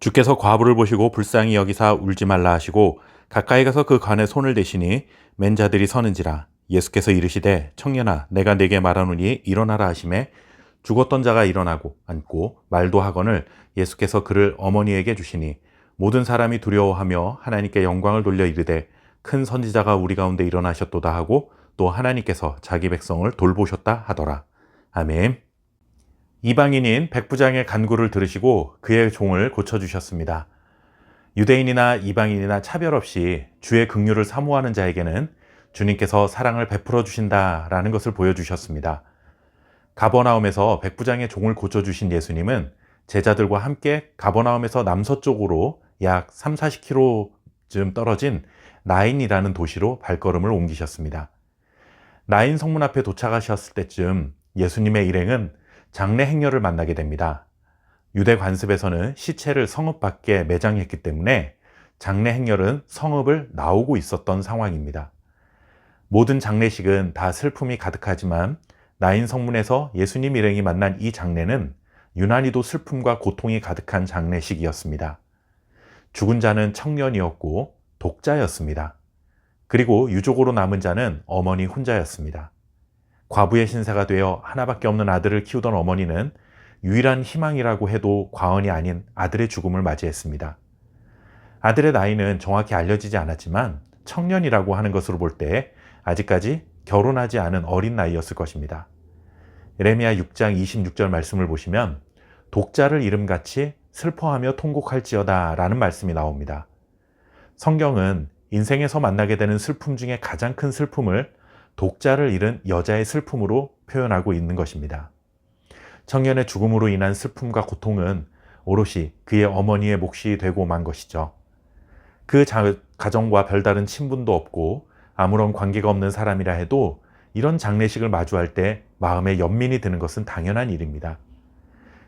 주께서 과부를 보시고 불쌍히 여기사 울지 말라 하시고 가까이 가서 그 관에 손을 대시니 맨 자들이 서는지라. 예수께서 이르시되 청년아 내가 네게 말하노니 일어나라 하시매 죽었던 자가 일어나고 앉고 말도 하거늘 예수께서 그를 어머니에게 주시니 모든 사람이 두려워하며 하나님께 영광을 돌려 이르되 큰 선지자가 우리 가운데 일어나셨도다 하고 또 하나님께서 자기 백성을 돌보셨다 하더라. 아멘. 이방인인 백부장의 간구를 들으시고 그의 종을 고쳐주셨습니다. 유대인이나 이방인이나 차별 없이 주의 긍휼을 사모하는 자에게는 주님께서 사랑을 베풀어 주신다라는 것을 보여주셨습니다. 가버나움에서 백부장의 종을 고쳐주신 예수님은 제자들과 함께 가버나움에서 남서쪽으로 약 30-40km쯤 떨어진 나인이라는 도시로 발걸음을 옮기셨습니다. 나인 성문 앞에 도착하셨을 때쯤 예수님의 일행은 장례 행렬을 만나게 됩니다. 유대 관습에서는 시체를 성읍 밖에 매장했기 때문에 장례 행렬은 성읍을 나오고 있었던 상황입니다. 모든 장례식은 다 슬픔이 가득하지만 나인 성문에서 예수님 일행이 만난 이 장례는 유난히도 슬픔과 고통이 가득한 장례식이었습니다. 죽은 자는 청년이었고 독자였습니다. 그리고 유족으로 남은 자는 어머니 혼자였습니다. 과부의 신세가 되어 하나밖에 없는 아들을 키우던 어머니는 유일한 희망이라고 해도 과언이 아닌 아들의 죽음을 맞이했습니다. 아들의 나이는 정확히 알려지지 않았지만 청년이라고 하는 것으로 볼 때 아직까지 결혼하지 않은 어린 나이였을 것입니다. 예레미야 6장 26절 말씀을 보시면 독자를 이름같이 슬퍼하며 통곡할지어다 라는 말씀이 나옵니다. 성경은 인생에서 만나게 되는 슬픔 중에 가장 큰 슬픔을 독자를 잃은 여자의 슬픔으로 표현하고 있는 것입니다. 청년의 죽음으로 인한 슬픔과 고통은 오롯이 그의 어머니의 몫이 되고 만 것이죠. 그 가정과 별다른 친분도 없고 아무런 관계가 없는 사람이라 해도 이런 장례식을 마주할 때 마음에 연민이 드는 것은 당연한 일입니다.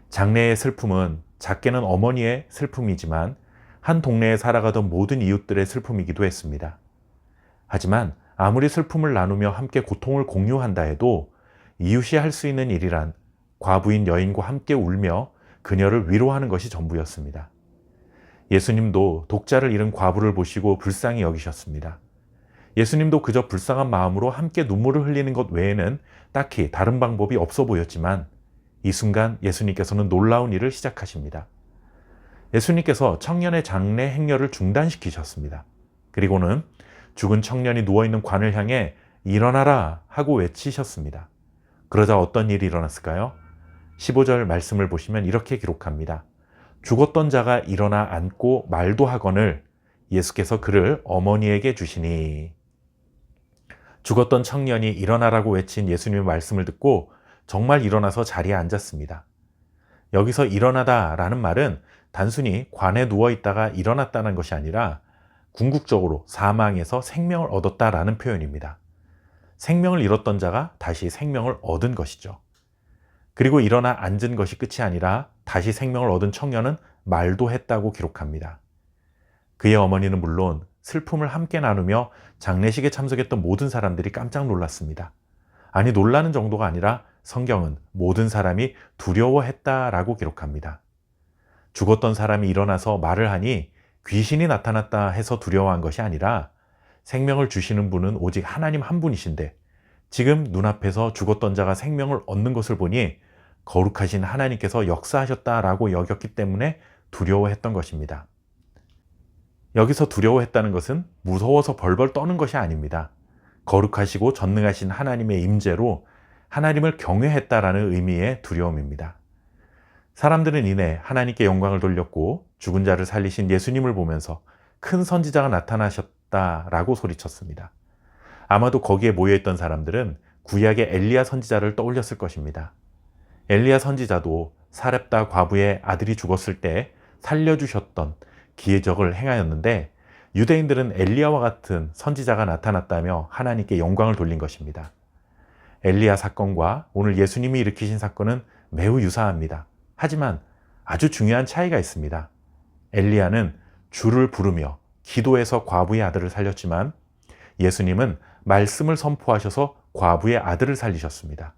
장례의 슬픔은 작게는 어머니의 슬픔이지만 한 동네에 살아가던 모든 이웃들의 슬픔이기도 했습니다. 하지만 아무리 슬픔을 나누며 함께 고통을 공유한다 해도 이웃이 할 수 있는 일이란 과부인 여인과 함께 울며 그녀를 위로하는 것이 전부였습니다. 예수님도 독자를 잃은 과부를 보시고 불쌍히 여기셨습니다. 예수님도 그저 불쌍한 마음으로 함께 눈물을 흘리는 것 외에는 딱히 다른 방법이 없어 보였지만 이 순간 예수님께서는 놀라운 일을 시작하십니다. 예수님께서 청년의 장례 행렬을 중단시키셨습니다. 그리고는 죽은 청년이 누워있는 관을 향해 일어나라 하고 외치셨습니다. 그러자 어떤 일이 일어났을까요? 15절 말씀을 보시면 이렇게 기록합니다. 죽었던 자가 일어나 앉고 말도 하거늘 예수께서 그를 어머니에게 주시니. 죽었던 청년이 일어나라고 외친 예수님의 말씀을 듣고 정말 일어나서 자리에 앉았습니다. 여기서 일어나다 라는 말은 단순히 관에 누워있다가 일어났다는 것이 아니라 궁극적으로 사망에서 생명을 얻었다라는 표현입니다. 생명을 잃었던 자가 다시 생명을 얻은 것이죠. 그리고 일어나 앉은 것이 끝이 아니라 다시 생명을 얻은 청년은 말도 했다고 기록합니다. 그의 어머니는 물론 슬픔을 함께 나누며 장례식에 참석했던 모든 사람들이 깜짝 놀랐습니다. 아니, 놀라는 정도가 아니라 성경은 모든 사람이 두려워했다라고 기록합니다. 죽었던 사람이 일어나서 말을 하니 귀신이 나타났다 해서 두려워한 것이 아니라 생명을 주시는 분은 오직 하나님 한 분이신데 지금 눈앞에서 죽었던 자가 생명을 얻는 것을 보니 거룩하신 하나님께서 역사하셨다라고 여겼기 때문에 두려워했던 것입니다. 여기서 두려워했다는 것은 무서워서 벌벌 떠는 것이 아닙니다. 거룩하시고 전능하신 하나님의 임재로 하나님을 경외했다라는 의미의 두려움입니다. 사람들은 이내 하나님께 영광을 돌렸고 죽은 자를 살리신 예수님을 보면서 큰 선지자가 나타나셨다라고 소리쳤습니다. 아마도 거기에 모여있던 사람들은 구약의 엘리야 선지자를 떠올렸을 것입니다. 엘리야 선지자도 사렙다 과부의 아들이 죽었을 때 살려주셨던 기적을 행하였는데 유대인들은 엘리야와 같은 선지자가 나타났다며 하나님께 영광을 돌린 것입니다. 엘리야 사건과 오늘 예수님이 일으키신 사건은 매우 유사합니다. 하지만 아주 중요한 차이가 있습니다. 엘리야는 주를 부르며 기도해서 과부의 아들을 살렸지만 예수님은 말씀을 선포하셔서 과부의 아들을 살리셨습니다.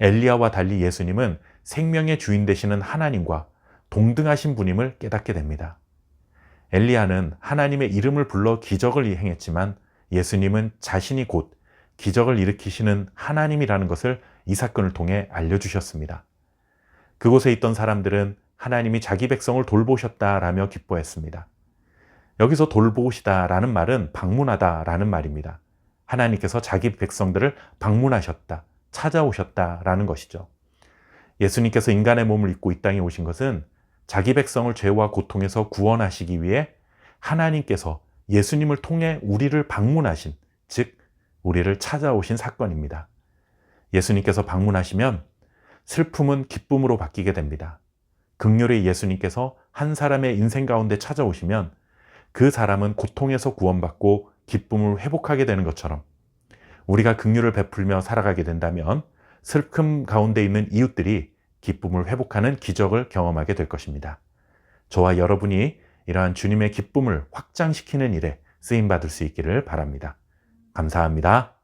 엘리야와 달리 예수님은 생명의 주인 되시는 하나님과 동등하신 분임을 깨닫게 됩니다. 엘리야는 하나님의 이름을 불러 기적을 행했지만 예수님은 자신이 곧 기적을 일으키시는 하나님이라는 것을 이 사건을 통해 알려주셨습니다. 그곳에 있던 사람들은 하나님이 자기 백성을 돌보셨다라며 기뻐했습니다. 여기서 돌보시다라는 말은 방문하다라는 말입니다. 하나님께서 자기 백성들을 방문하셨다, 찾아오셨다라는 것이죠. 예수님께서 인간의 몸을 입고 이 땅에 오신 것은 자기 백성을 죄와 고통에서 구원하시기 위해 하나님께서 예수님을 통해 우리를 방문하신, 즉 우리를 찾아오신 사건입니다. 예수님께서 방문하시면 슬픔은 기쁨으로 바뀌게 됩니다. 긍휼의 예수님께서 한 사람의 인생 가운데 찾아오시면 그 사람은 고통에서 구원받고 기쁨을 회복하게 되는 것처럼 우리가 긍휼을 베풀며 살아가게 된다면 슬픔 가운데 있는 이웃들이 기쁨을 회복하는 기적을 경험하게 될 것입니다. 저와 여러분이 이러한 주님의 기쁨을 확장시키는 일에 쓰임받을 수 있기를 바랍니다. 감사합니다.